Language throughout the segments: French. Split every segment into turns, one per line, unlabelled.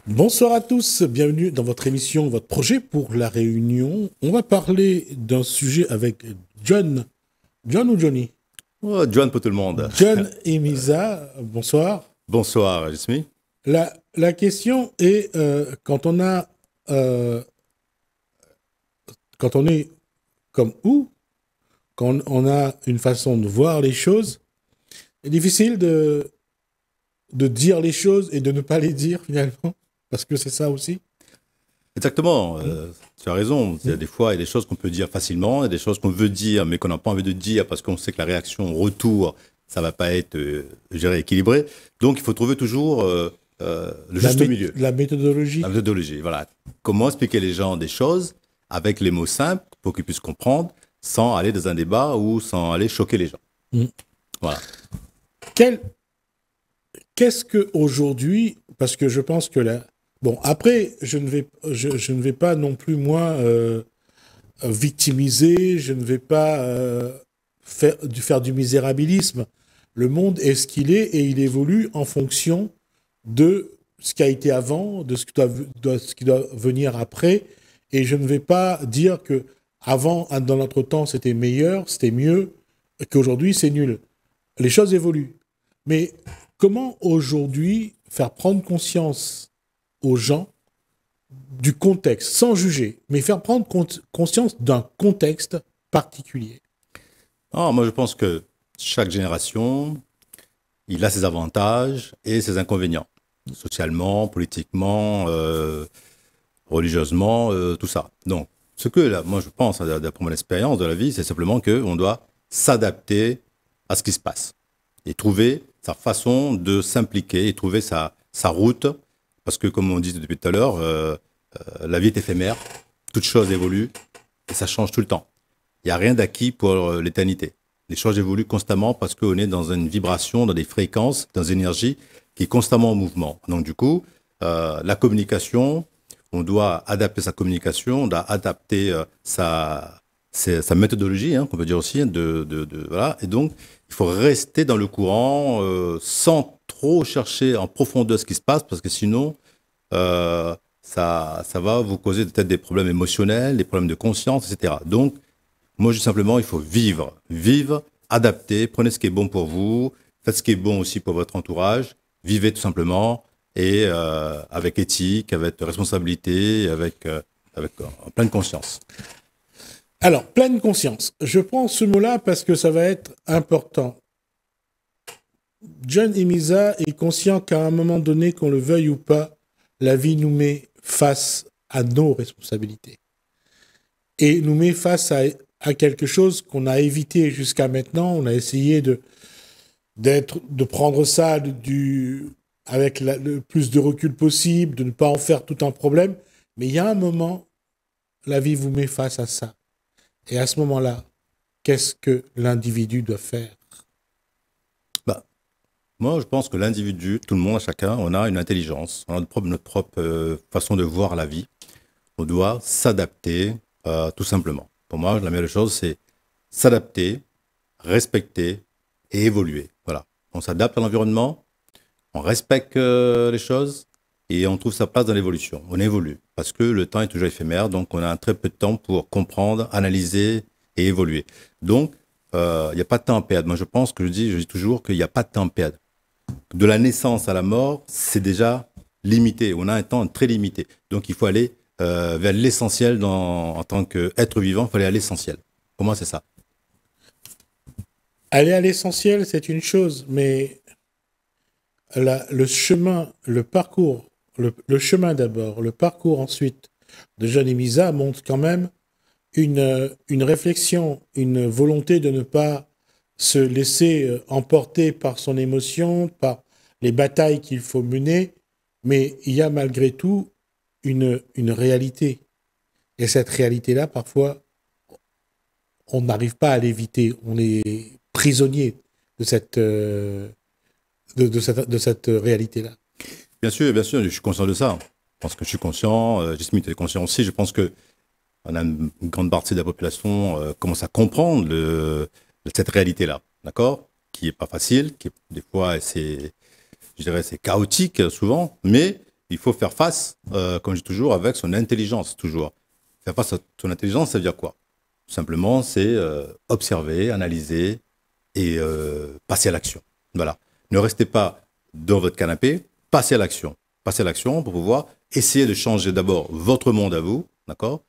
Bonsoir à tous, bienvenue dans votre émission, votre projet pour la Réunion. On va parler d'un sujet avec John. John ou Johnny?
Oh, John pour tout le monde.
John et Misa, bonsoir.
Bonsoir, Jasmine.
La question est, quand on est comme où, quand on a une façon de voir les choses, c'est difficile de dire les choses et de ne pas les dire finalement, parce que c'est ça aussi.
Exactement, tu as raison. Des fois, il y a des choses qu'on peut dire facilement, il y a des choses qu'on veut dire, mais qu'on n'a pas envie de dire parce qu'on sait que la réaction au retour, ça va pas être, je dirais, équilibré. Donc, il faut trouver toujours le juste milieu.
La méthodologie.
La méthodologie, voilà. Comment expliquer les gens des choses avec les mots simples pour qu'ils puissent comprendre sans aller dans un débat ou sans aller choquer les gens.
Mm.
Voilà.
Quel, Qu'est-ce que aujourd'hui, parce que je pense que là, bon, après, je ne vais pas non plus moi victimiser, je ne vais pas faire du misérabilisme. Le monde est ce qu'il est et il évolue en fonction de ce qui a été avant, de ce qui doit venir après. Et je ne vais pas dire que avant, dans notre temps, c'était meilleur, c'était mieux, qu'aujourd'hui, c'est nul. Les choses évoluent. Mais comment aujourd'hui faire prendre conscience aux gens du contexte, sans juger, mais faire prendre conscience d'un contexte particulier?
Ah, moi, je pense que chaque génération, il a ses avantages et ses inconvénients, socialement, politiquement, religieusement, tout ça. Donc, ce que là, moi je pense, d'après mon expérience de la vie, c'est simplement qu'on doit s'adapter à ce qui se passe et trouver sa façon de s'impliquer et trouver sa route, parce que comme on dit depuis tout à l'heure, la vie est éphémère, toute chose évolue et ça change tout le temps. Il n'y a rien d'acquis pour l'éternité. Les choses évoluent constamment parce qu'on est dans une vibration, dans des fréquences, dans une énergie qui est constamment en mouvement. Donc du coup, la communication, on doit adapter sa communication, on doit adapter sa méthodologie, hein, qu'on peut dire aussi, voilà. Et donc, il faut rester dans le courant sans trop chercher en profondeur ce qui se passe, parce que sinon, ça va vous causer peut-être des problèmes émotionnels, des problèmes de conscience, etc. Donc, moi, je dis simplement, il faut vivre. Vivre, adapter, prenez ce qui est bon pour vous, faites ce qui est bon aussi pour votre entourage, vivez tout simplement, et avec éthique, avec responsabilité, avec en pleine conscience.
Alors, pleine conscience. Je prends ce mot-là parce que ça va être important. John Emisa est conscient qu'à un moment donné, qu'on le veuille ou pas, la vie nous met face à nos responsabilités. Et nous met face à quelque chose qu'on a évité jusqu'à maintenant. On a essayé de prendre ça avec le plus de recul possible, de ne pas en faire tout un problème. Mais il y a un moment, la vie vous met face à ça. Et à ce moment-là, qu'est-ce que l'individu doit faire?
Bah, moi, je pense que l'individu, tout le monde, chacun, on a une intelligence, on a notre propre façon de voir la vie. On doit s'adapter, tout simplement. Pour moi, la meilleure chose, c'est s'adapter, respecter et évoluer. Voilà. On s'adapte à l'environnement, on respecte les choses et on trouve sa place dans l'évolution. On évolue parce que le temps est toujours éphémère, donc on a un très peu de temps pour comprendre, analyser et évoluer. Donc, il n'y a pas de temps à perdre. Moi, je pense que je dis toujours qu'il n'y a pas de temps à perdre. De la naissance à la mort, c'est déjà limité. On a un temps très limité. Donc, il faut aller vers l'essentiel en tant qu'être vivant. Il faut aller à l'essentiel. Pour moi, c'est ça.
Aller à l'essentiel, c'est une chose, mais le chemin, le parcours, le chemin d'abord, le parcours ensuite de John Emisa montre quand même une réflexion, une volonté de ne pas se laisser emporter par son émotion, par les batailles qu'il faut mener, mais il y a malgré tout une réalité. Et cette réalité-là, parfois, on n'arrive pas à l'éviter. On est prisonnier de cette réalité-là.
Bien sûr, je suis conscient de ça. Je pense que je suis conscient, Jasmine est conscient aussi. Je pense que on a une grande partie de la population commence à comprendre cette réalité-là, d'accord? Qui est pas facile, qui est, des fois je dirais c'est chaotique souvent, mais il faut faire face, comme je dis toujours, avec son intelligence, toujours. Faire face à son intelligence, ça veut dire quoi? Tout simplement, c'est observer, analyser et passer à l'action. Voilà. Ne restez pas dans votre canapé, passez à l'action. Passez à l'action pour pouvoir essayer de changer d'abord votre monde à vous, d'accord?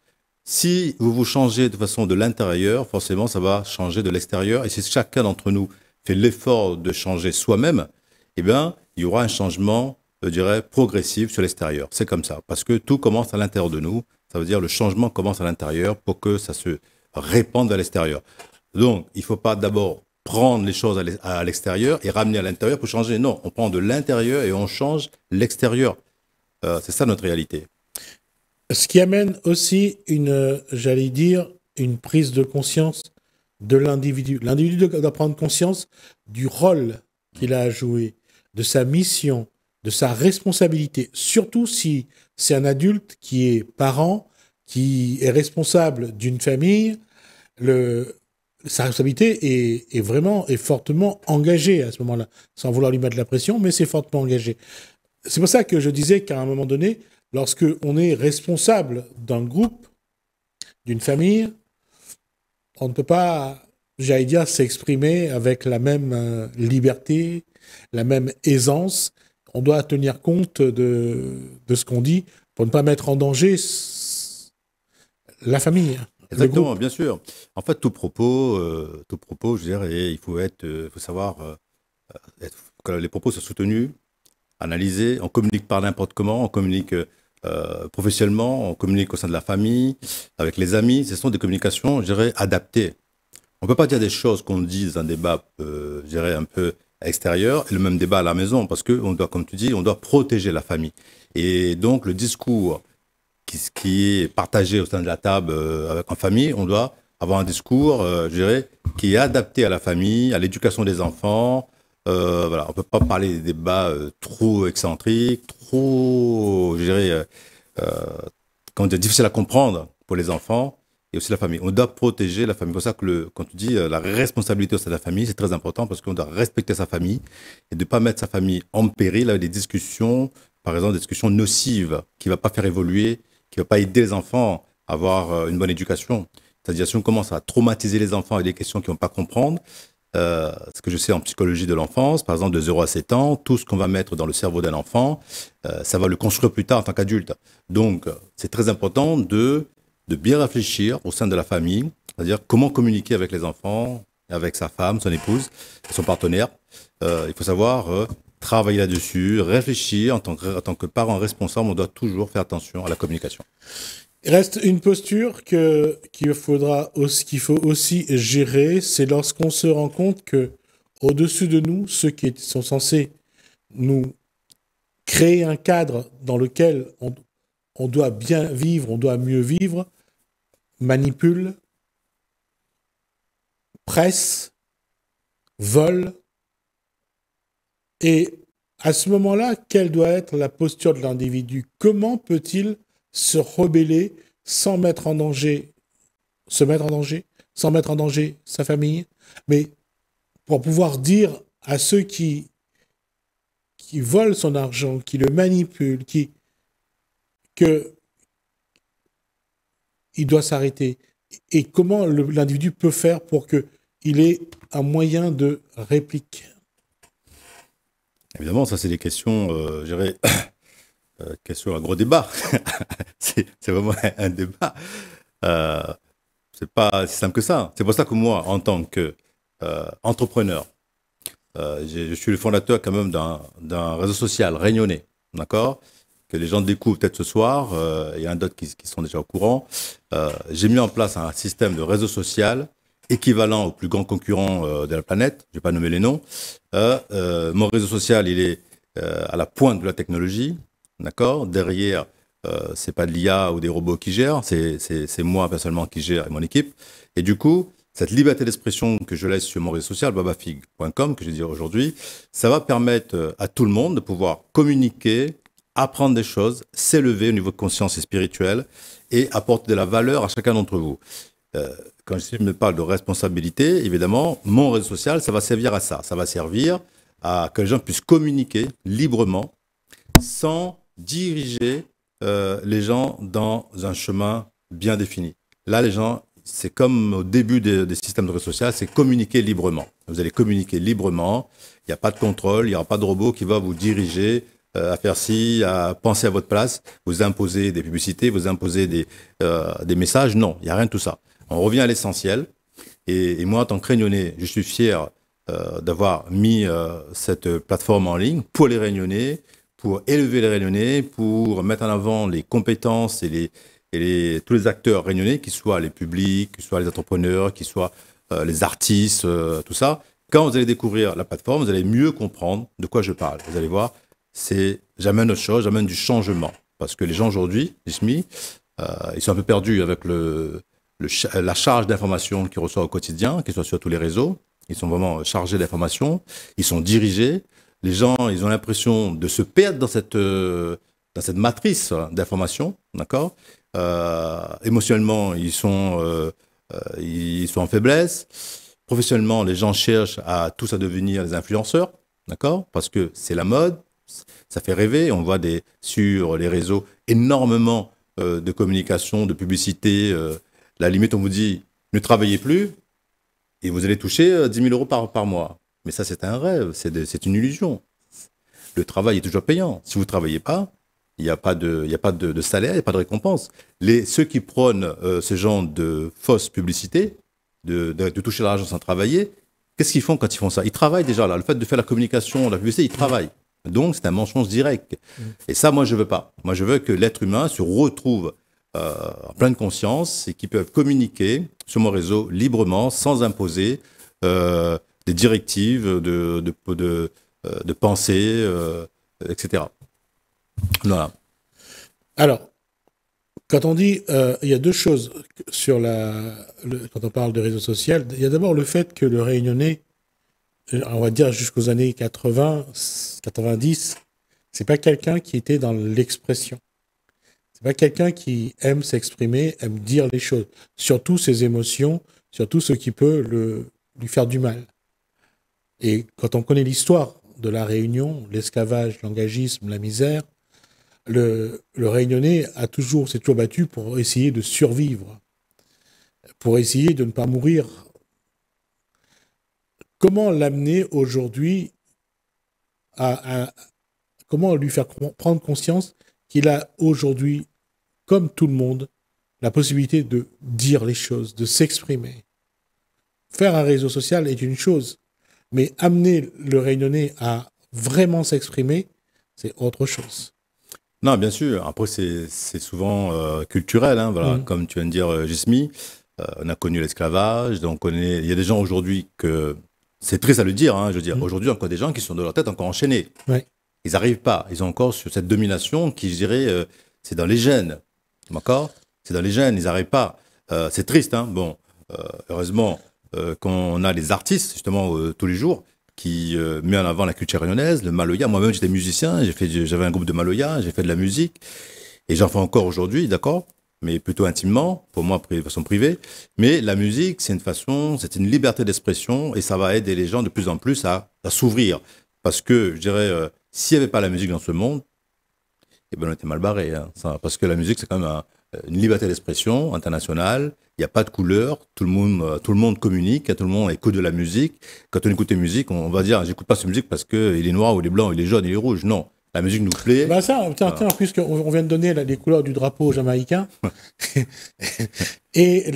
Si vous vous changez de façon de l'intérieur, forcément, ça va changer de l'extérieur. Et si chacun d'entre nous fait l'effort de changer soi-même, eh bien, il y aura un changement, je dirais, progressif sur l'extérieur. C'est comme ça. Parce que tout commence à l'intérieur de nous. Ça veut dire le changement commence à l'intérieur pour que ça se répande à l'extérieur. Donc, il ne faut pas d'abord prendre les choses à l'extérieur et ramener à l'intérieur pour changer. Non, on prend de l'intérieur et on change l'extérieur. C'est ça notre réalité.
Ce qui amène aussi j'allais dire, une prise de conscience de l'individu. L'individu doit prendre conscience du rôle qu'il a à jouer, de sa mission, de sa responsabilité. Surtout si c'est un adulte qui est parent, qui est responsable d'une famille, sa responsabilité est fortement engagée à ce moment-là, sans vouloir lui mettre de la pression, mais c'est fortement engagé. C'est pour ça que je disais qu'à un moment donné, lorsque on est responsable d'un groupe, d'une famille, on ne peut pas, j'allais dire, s'exprimer avec la même liberté, la même aisance. On doit tenir compte de ce qu'on dit pour ne pas mettre en danger la famille.
Exactement, bien sûr. En fait, tout propos, je dirais, il faut savoir que les propos soient soutenus, analysés. On communique pas n'importe comment, on communique professionnellement, on communique au sein de la famille, avec les amis. Ce sont des communications, je dirais, adaptées. On ne peut pas dire des choses qu'on dit dans un débat, je dirais, un peu extérieur, et le même débat à la maison, parce que on doit, comme tu dis, on doit protéger la famille. Et donc, le discours qui est partagé au sein de la table en famille, on doit avoir un discours, je dirais, qui est adapté à la famille, à l'éducation des enfants. Voilà, on ne peut pas parler des débats trop excentriques, trop, je dirais, difficiles à comprendre pour les enfants et aussi la famille. On doit protéger la famille. C'est pour ça que, quand tu dis la responsabilité au sein de la famille, c'est très important parce qu'on doit respecter sa famille et de ne pas mettre sa famille en péril avec des discussions, par exemple, des discussions nocives qui ne vont pas faire évoluer, qui ne vont pas aider les enfants à avoir une bonne éducation. C'est-à-dire, si on commence à traumatiser les enfants avec des questions qu'ils ne vont pas comprendre, ce que je sais en psychologie de l'enfance, par exemple de 0 à 7 ans, tout ce qu'on va mettre dans le cerveau d'un enfant, ça va le construire plus tard en tant qu'adulte. Donc, c'est très important de bien réfléchir au sein de la famille, c'est-à-dire comment communiquer avec les enfants, avec sa femme, son épouse, son partenaire. Il faut savoir travailler là-dessus, réfléchir en tant que parent responsable, on doit toujours faire attention à la communication.
Il reste une posture qu'il faut aussi gérer, c'est lorsqu'on se rend compte que au-dessus de nous, ceux qui sont censés nous créer un cadre dans lequel on doit bien vivre, on doit mieux vivre, manipulent, pressent, volent. Et à ce moment-là, quelle doit être la posture de l'individu? Comment peut-il se rebeller sans mettre en danger, sans mettre en danger sa famille, mais pour pouvoir dire à ceux qui volent son argent, qui le manipulent, que il doit s'arrêter. Et comment l'individu peut faire pour qu'il ait un moyen de réplique?
Évidemment, ça c'est des questions, je dirais, question à gros débat. c'est vraiment un débat. C'est pas si simple que ça. C'est pour ça que moi, en tant qu'entrepreneur, je suis le fondateur quand même d'un réseau social réunionnais, d'accord, que les gens découvrent peut-être ce soir. Il y en a d'autres qui sont déjà au courant. J'ai mis en place un système de réseau social équivalent aux plus grands concurrents de la planète. Je ne vais pas nommer les noms. Mon réseau social, il est à la pointe de la technologie, d'accord. Derrière, c'est pas de l'IA ou des robots qui gèrent, c'est moi personnellement qui gère et mon équipe. Et du coup, cette liberté d'expression que je laisse sur mon réseau social, babafig.com, que je dis aujourd'hui, ça va permettre à tout le monde de pouvoir communiquer, apprendre des choses, s'élever au niveau de conscience et spirituel et apporter de la valeur à chacun d'entre vous. Quand je me parle de responsabilité, évidemment, mon réseau social, ça va servir à ça. Ça va servir à que les gens puissent communiquer librement sans diriger les gens dans un chemin bien défini. Là, les gens, c'est comme au début des systèmes de réseau social, c'est communiquer librement. Vous allez communiquer librement, il n'y a pas de contrôle, il n'y aura pas de robot qui va vous diriger à faire ci, à penser à votre place, vous imposer des publicités, vous imposer des messages. Non, il n'y a rien de tout ça. On revient à l'essentiel. Et moi, en tant que Réunionnais, je suis fier d'avoir mis cette plateforme en ligne pour les Réunionnais, pour élever les Réunionnais, pour mettre en avant les compétences et tous les acteurs réunionnais, qu'ils soient les publics, qu'ils soient les entrepreneurs, qu'ils soient les artistes, tout ça. Quand vous allez découvrir la plateforme, vous allez mieux comprendre de quoi je parle. Vous allez voir, j'amène autre chose, j'amène du changement. Parce que les gens aujourd'hui, les SMI, ils sont un peu perdus avec la charge d'informations qu'ils reçoivent au quotidien, qu'ils soient sur tous les réseaux. Ils sont vraiment chargés d'informations, ils sont dirigés. Les gens, ils ont l'impression de se perdre dans cette matrice d'informations, d'accord. Émotionnellement, ils sont en faiblesse. Professionnellement, les gens cherchent tous à devenir des influenceurs, d'accord, parce que c'est la mode, ça fait rêver. On voit sur les réseaux énormément de communication, de publicité. La limite, on vous dit ne travaillez plus et vous allez toucher 10 000 euros par mois. Mais ça, c'est un rêve, c'est une illusion. Le travail est toujours payant. Si vous ne travaillez pas, il n'y a pas de salaire, il n'y a pas de récompense. Ceux qui prônent ce genre de fausses publicités, de toucher l'argent sans travailler, qu'est-ce qu'ils font quand ils font ça? Ils travaillent déjà là. Le fait de faire la communication, la publicité, ils travaillent. Donc, c'est un mensonge direct. Et ça, moi, je ne veux pas. Moi, je veux que l'être humain se retrouve en pleine conscience et qu'ils peuvent communiquer sur mon réseau librement, sans imposer des directives de pensée, etc. Voilà.
Alors, quand on dit, il y a deux choses quand on parle de réseau social. Il y a d'abord le fait que le Réunionnais, on va dire jusqu'aux années 80, 90, c'est pas quelqu'un qui était dans l'expression. C'est pas quelqu'un qui aime s'exprimer, aime dire les choses, surtout ses émotions, surtout ce qui peut lui faire du mal. Et quand on connaît l'histoire de la Réunion, l'esclavage, l'engagisme, la misère, le Réunionnais s'est toujours battu pour essayer de survivre, pour essayer de ne pas mourir. Comment l'amener aujourd'hui comment lui faire prendre conscience qu'il a aujourd'hui, comme tout le monde, la possibilité de dire les choses, de s'exprimer. Faire un réseau social est une chose, mais amener le Réunionnais à vraiment s'exprimer, c'est autre chose.
Non, bien sûr. Après, c'est souvent culturel, hein, voilà. Comme tu viens de dire, Gismi, on a connu l'esclavage, donc il y a des gens aujourd'hui que c'est triste à le dire, hein, je veux dire. Aujourd'hui, encore des gens qui sont de leur tête encore enchaînés.
Ouais.
Ils n'arrivent pas. Ils ont encore sur cette domination qui, je dirais, c'est dans les gènes. D'accord? C'est dans les gènes. Ils n'arrivent pas. C'est triste, hein. Bon, heureusement, quand on a les artistes, justement, tous les jours, qui met en avant la culture réunionnaise, le maloya. Moi-même, j'étais musicien. J'avais un groupe de maloya. J'ai fait de la musique. Et j'en fais encore aujourd'hui, d'accord? Mais plutôt intimement, pour moi, de façon privée. Mais la musique, c'est une liberté d'expression et ça va aider les gens de plus en plus à s'ouvrir. Parce que, je dirais, s'il n'y avait pas la musique dans ce monde, eh ben, on était mal barré. Hein, parce que la musique, c'est quand même une liberté d'expression internationale. Il n'y a pas de couleur. Tout le monde communique. Tout le monde écoute de la musique. Quand on écoute la musique, on va dire, j'écoute pas cette musique parce qu'il est noir ou il est blanc, il est jaune, il est rouge. Non. La musique nous plaît.
Bah tiens, puisqu'on vient de donner les couleurs du drapeau jamaïcain, et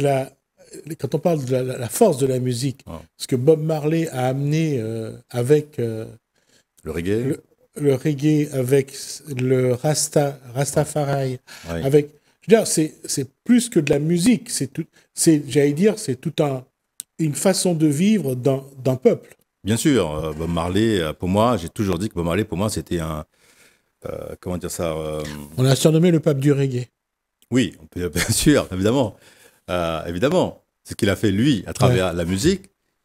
quand on parle de la force de la musique, ce que Bob Marley a amené avec
le reggae,
le reggae, avec le Rastafari,
oui.
avec, je veux dire, c'est plus que de la musique, c'est toute une façon de vivre d'un peuple.
Bien sûr, Bob Marley, pour moi, j'ai toujours dit que Bob Marley, pour moi, c'était comment dire ça
On l'a surnommé le pape du reggae.
Oui, bien sûr, évidemment. Évidemment. Ce qu'il a fait, lui, à travers la musique,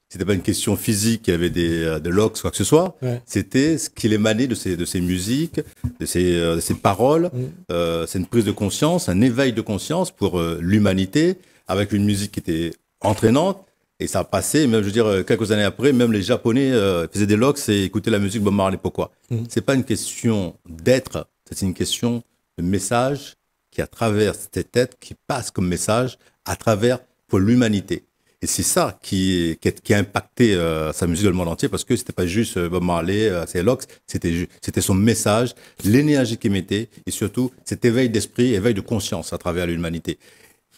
c'était pas une question physique, il y avait des locks, quoi que ce soit. Ouais. C'était ce qu'il émanait de ses musiques, de ses paroles. C'est une prise de conscience, un éveil de conscience pour l'humanité, avec une musique qui était entraînante. Et ça a passé, même, je veux dire, quelques années après, même les Japonais faisaient des locks et écoutaient la musique Bob Marley. Pourquoi ? C'est pas une question d'être, C'est une question de message qui, à travers tes têtes, qui passe comme message à travers pour l'humanité. Et c'est ça qui a impacté sa musique dans le monde entier, parce que c'était pas juste Bob Marley, c'est Lox, c'était son message, l'énergie qu'il mettait, et surtout cet éveil d'esprit, éveil de conscience à travers l'humanité.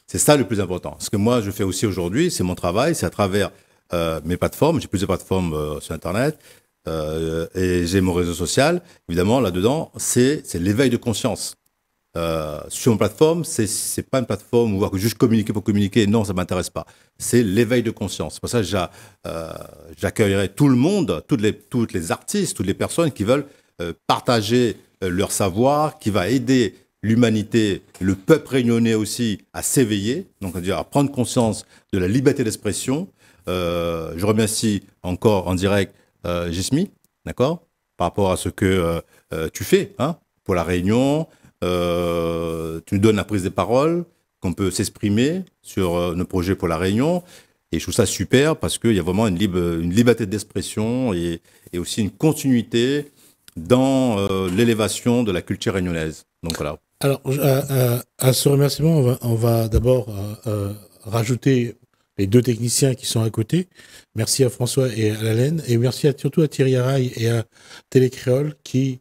C'est ça le plus important. Ce que moi je fais aussi aujourd'hui, c'est mon travail, c'est à travers mes plateformes. J'ai plusieurs plateformes sur Internet et j'ai mon réseau social. Évidemment, là-dedans, c'est l'éveil de conscience. Sur une plateforme, c'est pas une plateforme où on va juste communiquer pour communiquer. Non, ça m'intéresse pas. C'est l'éveil de conscience. C'est pour ça que j'accueillerai tout le monde, toutes les artistes, toutes les personnes qui veulent partager leur savoir, qui va aider l'humanité, le peuple réunionnais aussi à s'éveiller, donc à prendre conscience de la liberté d'expression. Je remercie encore en direct Gismi, d'accord, par rapport à ce que tu fais pour la Réunion. Tu nous donnes la prise de parole, qu'on peut s'exprimer sur nos projets pour la Réunion. Et je trouve ça super parce qu'il y a vraiment une liberté d'expression et aussi une continuité dans l'élévation de la culture réunionnaise. Donc voilà.
Alors, à ce remerciement, on va d'abord rajouter les deux techniciens qui sont à côté. Merci à François et à Laine. Et merci surtout à Thierry Araille et à Télécréole qui,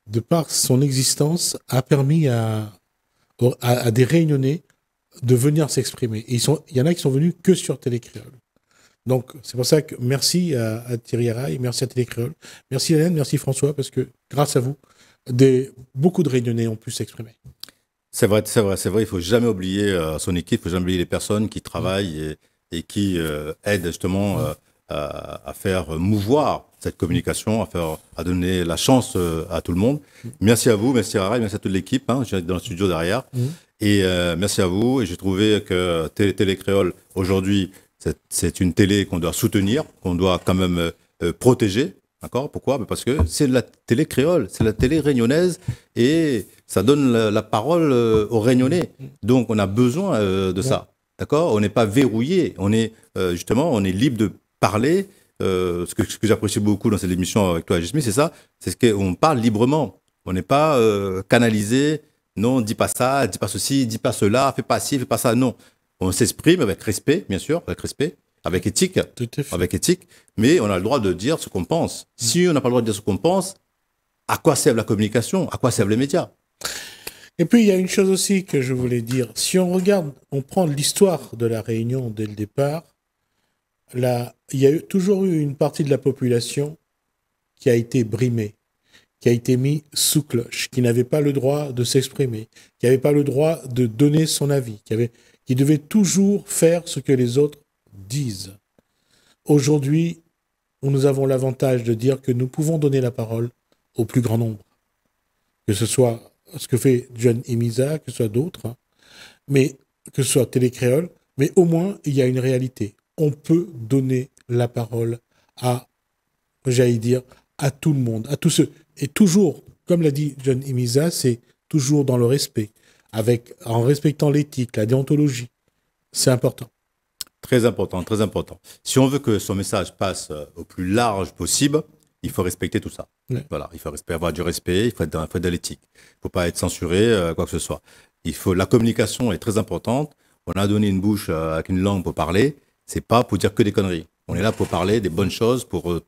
de par son existence, a permis à des Réunionnais de venir s'exprimer. Il y en a qui sont venus que sur Télécréole. Donc, c'est pour ça que merci à Thierry Araille, merci à Télécréole, merci Hélène, merci François, parce que grâce à vous, beaucoup de Réunionnais ont pu s'exprimer.
C'est vrai, il ne faut jamais oublier son équipe, il ne faut jamais oublier les personnes qui travaillent et qui aident justement à faire mouvoir cette communication, à donner la chance à tout le monde. Merci à vous, merci à Araille, merci à toute l'équipe, je suis dans le studio derrière. Et merci à vous. Et j'ai trouvé que Télécréole, aujourd'hui, c'est une télé qu'on doit soutenir, qu'on doit quand même protéger. D'accord? Pourquoi? Parce que c'est la télé créole, c'est la télé réunionnaise et ça donne la parole aux Réunionnais. Donc on a besoin de ça. D'accord? On n'est pas verrouillé. On est on est libre de parler. Ce que j'apprécie beaucoup dans cette émission avec toi, Gismi, c'est ça. C'est qu'on parle librement. On n'est pas canalisé. Non, dis pas ça, dis pas ceci, dis pas cela, fais pas ci, fais pas ça. Non. On s'exprime avec respect, bien sûr, avec éthique, mais on a le droit de dire ce qu'on pense. Si on n'a pas le droit de dire ce qu'on pense, à quoi servent la communication? À quoi servent les médias?
Et puis, il y a une chose aussi que je voulais dire. Si on regarde, on prend l'histoire de la Réunion dès le départ, il y a toujours eu une partie de la population qui a été brimée, qui a été mis sous cloche, qui n'avait pas le droit de s'exprimer, qui n'avait pas le droit de donner son avis, qui devait toujours faire ce que les autres disent. Aujourd'hui, nous avons l'avantage de dire que nous pouvons donner la parole au plus grand nombre. Que ce soit ce que fait John Imiza, que ce soit d'autres, mais que ce soit Télécréole, mais au moins, il y a une réalité. On peut donner la parole à, j'allais dire, à tout le monde, à tous ceux. Et toujours, comme l'a dit John Imiza, c'est toujours dans le respect, en respectant l'éthique, la déontologie. C'est important.
Très important, très important. Si on veut que son message passe au plus large possible, il faut respecter tout ça. Ouais. Voilà, il faut avoir du respect, il faut être de l'éthique. Il ne faut pas être censuré, quoi que ce soit. La communication est très importante. On a donné une bouche avec une langue pour parler. C'est pas pour dire que des conneries. On est là pour parler des bonnes choses, pour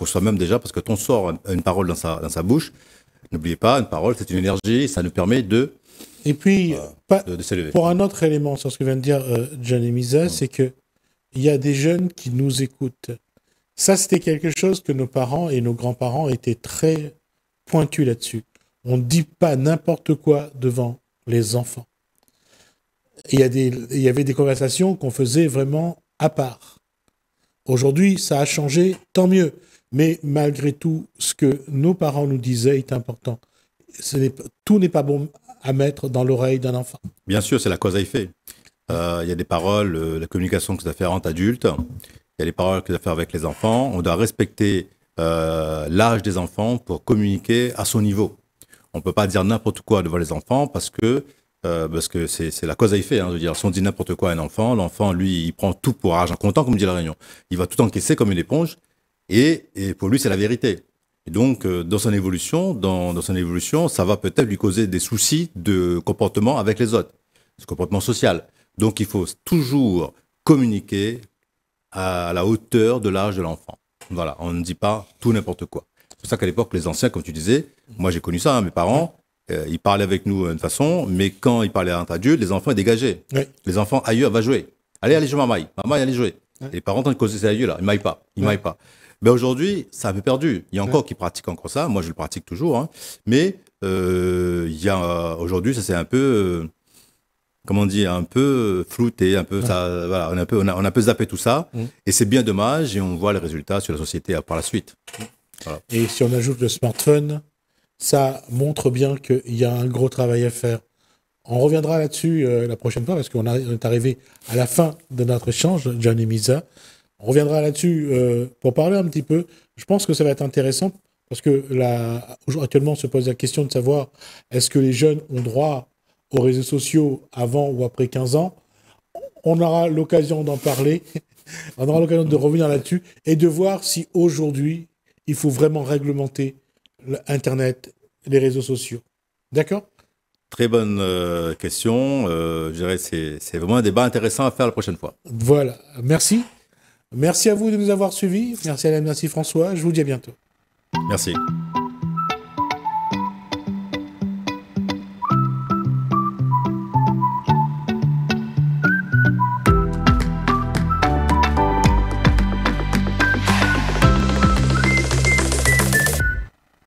soi-même déjà, parce que quand on sort une parole dans sa bouche, n'oubliez pas, une parole, c'est une énergie, ça nous permet de
Et puis, de s'élever. Pour un autre élément sur ce que vient de dire John Imiza, c'est qu'il y a des jeunes qui nous écoutent. Ça, c'était quelque chose que nos parents et nos grands-parents étaient très pointus là-dessus. On ne dit pas n'importe quoi devant les enfants. Il y avait des conversations qu'on faisait vraiment à part. Aujourd'hui, ça a changé, tant mieux. Mais malgré tout, ce que nos parents nous disaient est important. Tout n'est pas bon à mettre dans l'oreille d'un enfant.
Bien sûr, c'est la cause à effet. Il y a des paroles, la communication que ça fait entre adultes. Il y a des paroles que ça fait avec les enfants. On doit respecter l'âge des enfants pour communiquer à son niveau. On ne peut pas dire n'importe quoi devant les enfants parce que c'est la cause à effet. Je veux dire, si on dit n'importe quoi à un enfant, l'enfant, lui, il prend tout pour argent comptant, comme dit la Réunion. Il va tout encaisser comme une éponge et pour lui, c'est la vérité. Et donc, dans son évolution, ça va peut-être lui causer des soucis de comportement avec les autres, ce comportement social. Donc, il faut toujours communiquer à la hauteur de l'âge de l'enfant. Voilà, on ne dit pas tout n'importe quoi. C'est pour ça qu'à l'époque, les anciens, comme tu disais, moi j'ai connu ça, hein, mes parents, ils parlaient avec nous d'une façon, mais quand ils parlaient entre adultes, les enfants ils dégageaient.
Ouais.
Les enfants, ailleurs, va jouer. Allez jouer, maman, allez jouer. Ouais. Les parents, quand ils causaient ces aïeux là, ils m'aillent pas, m'aillent pas. Mais aujourd'hui, c'est un peu perdu. Il y a encore qui pratiquent encore ça. Moi, je le pratique toujours. Hein. Mais il y a aujourd'hui, ça c'est un peu, comment on dit, un peu flouté, un peu ça. Voilà, on a un peu zappé tout ça. Et c'est bien dommage. Et on voit les résultats sur la société par la suite. Voilà.
Et si on ajoute le smartphone, ça montre bien qu'il y a un gros travail à faire. On reviendra là-dessus la prochaine fois parce qu'on est arrivé à la fin de notre échange, John et Misa. On reviendra là-dessus pour parler un petit peu. Je pense que ça va être intéressant parce que actuellement, on se pose la question de savoir est-ce que les jeunes ont droit aux réseaux sociaux avant ou après 15 ans. On aura l'occasion d'en parler. On aura l'occasion de revenir là-dessus et de voir si aujourd'hui, il faut vraiment réglementer Internet, les réseaux sociaux. D'accord ?
Très bonne question. Je dirais que c'est vraiment un débat intéressant à faire la prochaine fois.
Voilà. Merci. Merci à vous de nous avoir suivis. Merci Alain, merci François. Je vous dis à bientôt.
Merci.